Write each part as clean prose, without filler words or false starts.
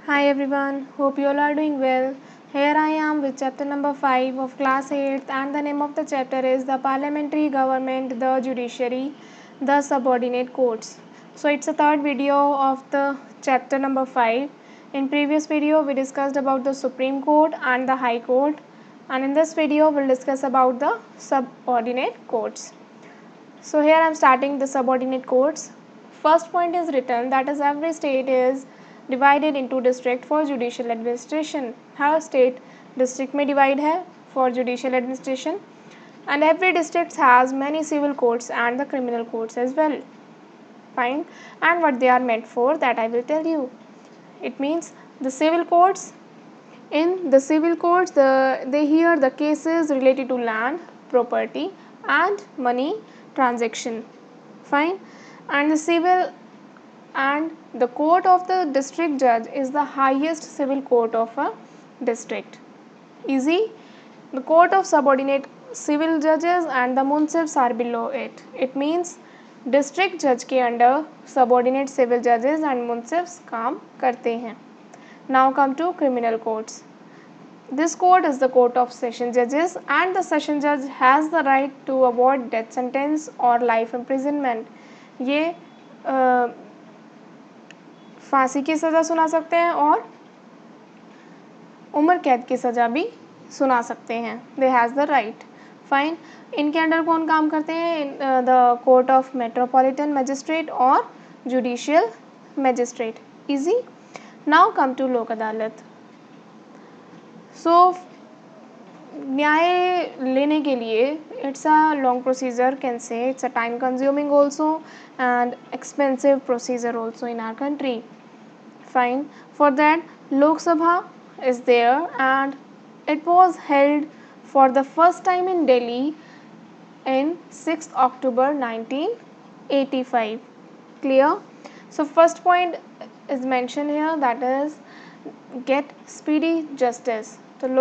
Hi everyone, hope you all are doing well. Here I am with chapter number 5 of class 8 and the name of the chapter is the parliamentary government, the judiciary, the subordinate courts. So it's a third video of the chapter number 5. In previous video we discussed about the Supreme Court and the High Court, and in this video we'll discuss about the subordinate courts. So here I am starting the subordinate courts. First point is written, that is every state is divided into district for judicial administration. Her state district में divide है for judicial administration, and every district has many civil courts and the criminal courts as well. Fine. And what they are meant for, that I will tell you. It means the civil courts. In the civil courts, they hear the cases related to land, property and money transaction. Fine. And the civil and the court of the district judge is the highest civil court of a district. Easy. The court of subordinate civil judges and the munsifs are below it. It means district judge के under subordinate civil judges and munsifs काम करते हैं. Now come to criminal courts. This court is the court of session judges and the session judge has the right to award death sentence or life imprisonment. ये फांसी की सज़ा सुना सकते हैं और उम्र कैद की सज़ा भी सुना सकते हैं. They has the right. Fine. इनके अंडर कौन काम करते हैं? The court of metropolitan magistrate और judicial magistrate. Easy. Now come to Lok Adalat. So न्याय लेने के लिए it's a long procedure, can say it's a time consuming also and expensive procedure also in our country. Fine. For that, Lok Sabha is there and it was held for the first time in Delhi in 6th October 1985. Clear? So first point is mentioned here, that is get speedy justice. So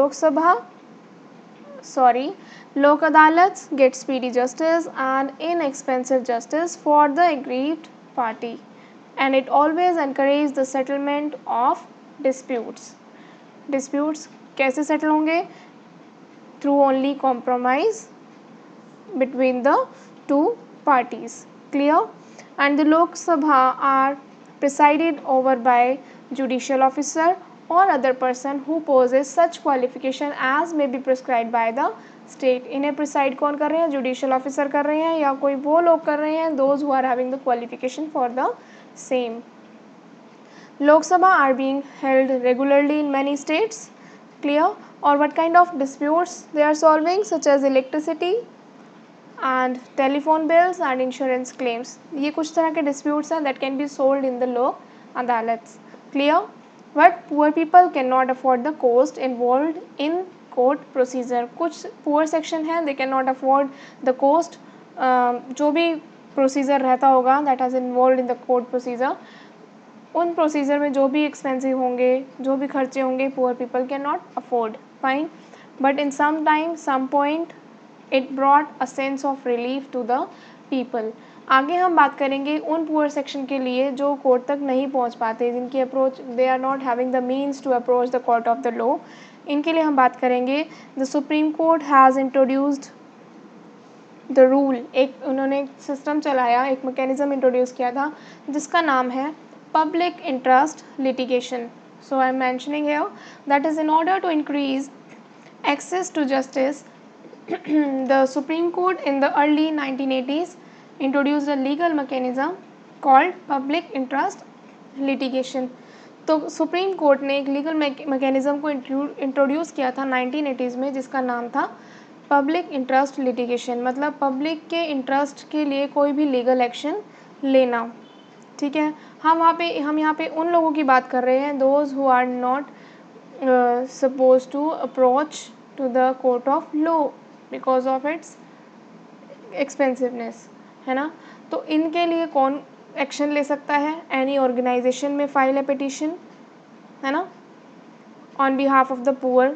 Lok Adalats get speedy justice and inexpensive justice for the aggrieved party. And it always encourage the settlement of disputes. Disputes कैसे settle होंगे? Through only compromise between the two parties. Clear? And the Lok Sabha are presided over by judicial officer or other person who possess such qualification as may be prescribed by the state. इन्हें preside कौन कर रहे हैं? Judicial officer कर रहे हैं या कोई वो लोग कर रहे हैं, those who are having the qualification for the same. Lok Sabha are being held regularly in many states. Clear? Or what kind of disputes they are solving, such as electricity and telephone bills and insurance claims. ये कुछ तरह के disputes हैं that can be solved in the Lok Adalats. Clear? But poor people cannot afford the cost involved in court procedure. कुछ poor section है, they cannot afford the cost. जो भी procedure रहता होगा that has involve in the court procedure, उन procedure में जो भी एक्सपेंसिव होंगे, जो भी खर्चे होंगे, poor people can not afford. Fine. But in some time some point it brought a sense of relief to the people. आगे हम बात करेंगे उन पुअर सेक्शन के लिए जो कोर्ट तक नहीं पहुंच पाते, जिनकी approach they are not having the means to approach the court of the law. इनके लिए हम बात करेंगे the supreme court has introduced the rule. एक उन्होंने एक सिस्टम चलाया, एक मैकेनिज्म इंट्रोड्यूस किया था जिसका नाम है public interest litigation. So I am mentioning here that is in order to increase access to justice the supreme court in the early 1980s introduced a legal mechanism called public interest litigation. तो supreme court ने एक legal mechanism को introduce किया था 1980s में, जिसका नाम था पब्लिक इंटरेस्ट लिटिगेशन. मतलब पब्लिक के इंटरेस्ट के लिए कोई भी लीगल एक्शन लेना. ठीक है. हम यहाँ पे उन लोगों की बात कर रहे हैं, those who are not suppose to approach to the court of law because of its expensiveness, है ना. तो इनके लिए कौन एक्शन ले सकता है? एनी ऑर्गेनाइजेशन में फाइल ए पिटिशन, है ना, on behalf of the poor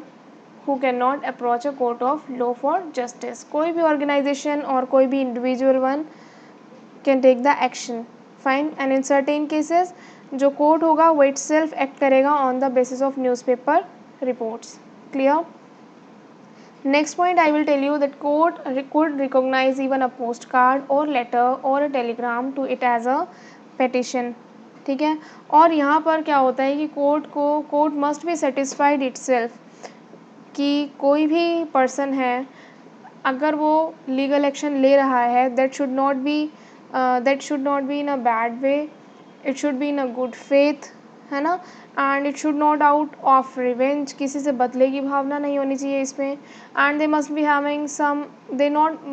who cannot approach a court of law for justice. कोई भी organization और कोई भी individual one can take the action. Fine. And in certain cases जो कोर्ट होगा वो इट सेल्फ एक्ट करेगा on the basis of newspaper reports. Clear. Next point I will tell you that court could recognize even a postcard or letter or a telegram to it as a petition. ठीक है. और यहाँ पर क्या होता है कि court must be satisfied itself कि कोई भी पर्सन है अगर वो लीगल एक्शन ले रहा है that should not be in a bad way, it should be in a good faith, है ना. And it should not out of revenge, किसी से बदले की भावना नहीं होनी चाहिए इसमें. And they must be having some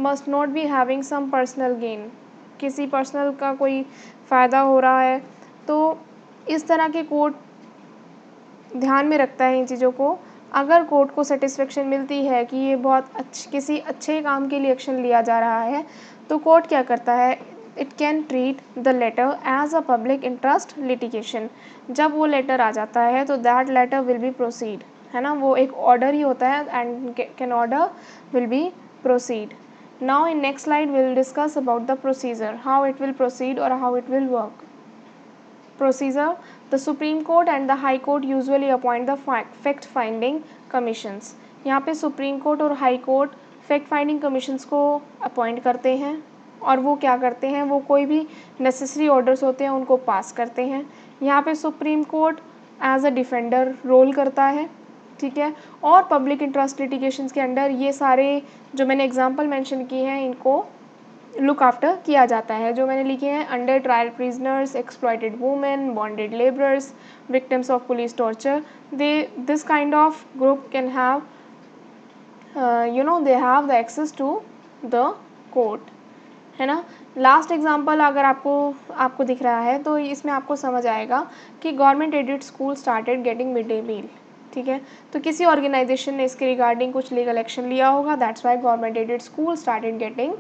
must not be having some personal gain, किसी पर्सनल का कोई फ़ायदा हो रहा है. तो इस तरह के कोर्ट ध्यान में रखता है इन चीज़ों को. अगर कोर्ट को सेटिस्फेक्शन मिलती है कि ये बहुत किसी अच्छे काम के लिए एक्शन लिया जा रहा है तो कोर्ट क्या करता है, it can treat the letter as a public interest litigation. जब वो लेटर आ जाता है तो that letter will be proceed, है ना. वो एक ऑर्डर ही होता है and can order will be proceed. Now in next slide will discuss about the procedure, how it will proceed और how it will work. Procedure. The Supreme Court and the High Court usually appoint the fact finding commissions. यहाँ पे supreme court और high court fact finding commissions को appoint करते हैं और वो क्या करते हैं, वो कोई भी नेसेसरी ऑर्डर्स होते हैं उनको पास करते हैं. यहाँ पे supreme court as a defender role करता है. ठीक है. और पब्लिक इंटरेस्ट लिटिगेशंस के अंडर ये सारे जो मैंने एग्जांपल मेंशन किए हैं इनको लुक आफ्टर किया जाता है. जो मैंने लिखे हैं, under trial prisoners, exploited women, bonded labourers, victims of police torture, this kind of group can have they have the access to the court, है ना. लास्ट एग्जाम्पल अगर आपको दिख रहा है तो इसमें आपको समझ आएगा कि government aided school started getting mid day meal. ठीक है. तो किसी ऑर्गेनाइजेशन ने इसके रिगार्डिंग कुछ लीगल एक्शन लिया होगा, that's why government aided school started getting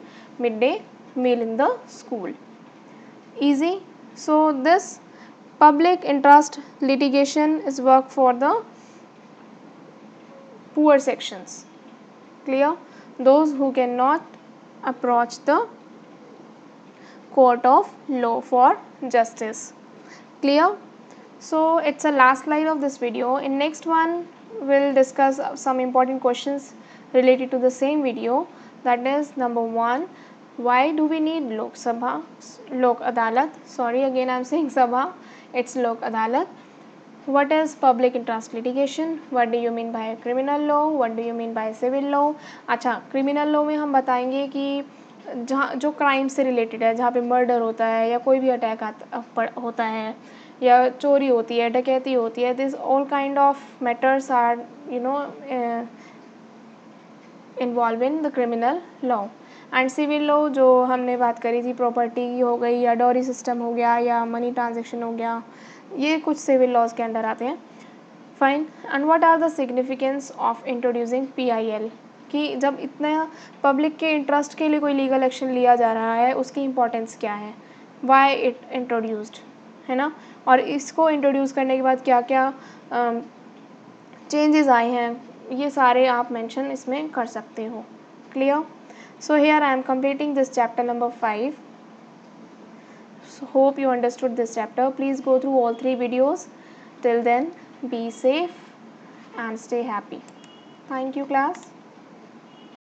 midday meal in the school. Easy. So this public interest litigation is work for the poor sections. Clear. Those who cannot approach the court of law for justice. Clear. So it's a last slide of this video. In next one we'll discuss some important questions related to the same video. That is number 1, why do we need Lok Adalat? Sorry, again I'm saying Sabha, it's Lok Adalat. What is public interest litigation? What do you mean by criminal law? What do you mean by civil law? अच्छा, criminal law में हम बताएंगे कि जहाँ जो crime से related है, जहाँ पे मर्डर होता है या कोई भी अटैक होता है या चोरी होती है, डकैती होती है, this all kind of matters are involve in the criminal law. And civil law जो हमने बात करी थी, प्रॉपर्टी की हो गई या डॉरी सिस्टम हो गया या मनी ट्रांजेक्शन हो गया, ये कुछ सिविल लॉज के अंडर आते हैं. Fine. And what are the significance of introducing PIL, कि जब इतना पब्लिक के इंटरेस्ट के लिए कोई लीगल एक्शन लिया जा रहा है उसकी इंपॉर्टेंस क्या है, वाई इट इंट्रोड्यूस्ड, है ना. और इसको इंट्रोड्यूस करने के बाद क्या क्या चेंजेस आए हैं, ये सारे आप मेंशन इसमें कर सकते हो. Clear. So here I am completing this chapter number 5. So hope you understood this chapter. Please go through all 3 videos. Till then, be safe and stay happy. Thank you, class.